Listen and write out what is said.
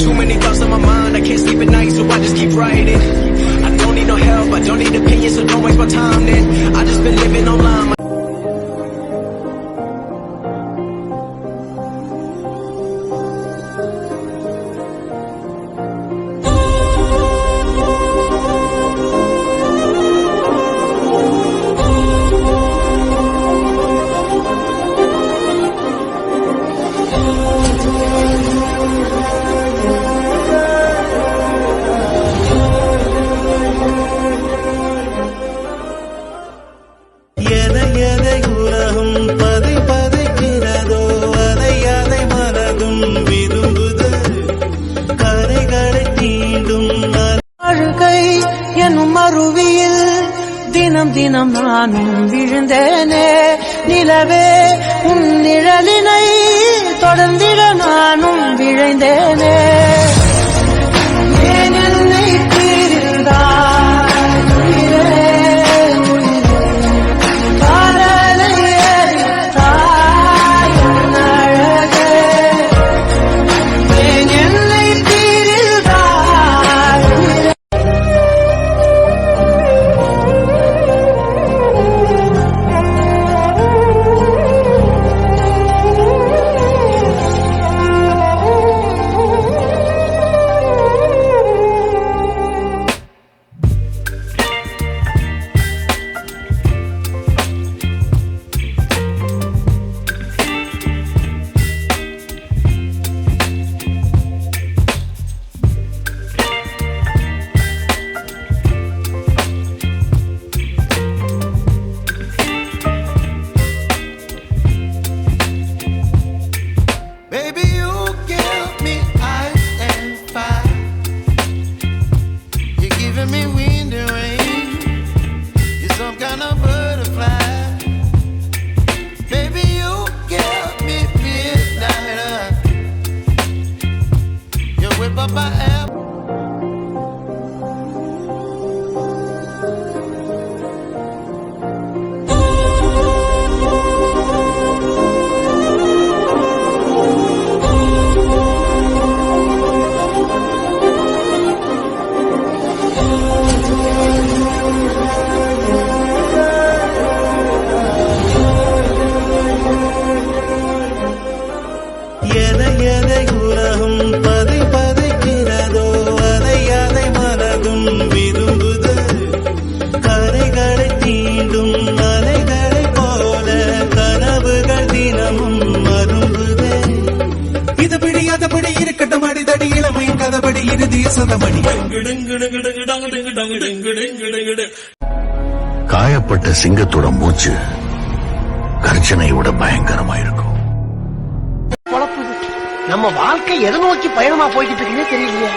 Too many thoughts on my mind, I can't sleep at night, so I just keep writing. I don't need no help, I don't need opinions, so don't waste my time then. I just been living online. அருவியில் தினம் தினம் நானும் விழுந்தேனே நிலவே உன் நிழலினை தொடர்ந்திட நானும் விழைந்தேனே ஏன் என்னை தீர்ந்தாய் உயிரே காதலை எரித்தாய் என் அழகே ஏன் என்னை தீர்ந்தாய் காயப்பட்ட சிங்கத்தோட மூச்சு கர்ஜனையோட பயங்கரமா இருக்கும். நம்ம வாழ்க்கை எதை நோக்கி பயணமா போய்கிட்டு இருக்குன்னே தெரியலையே.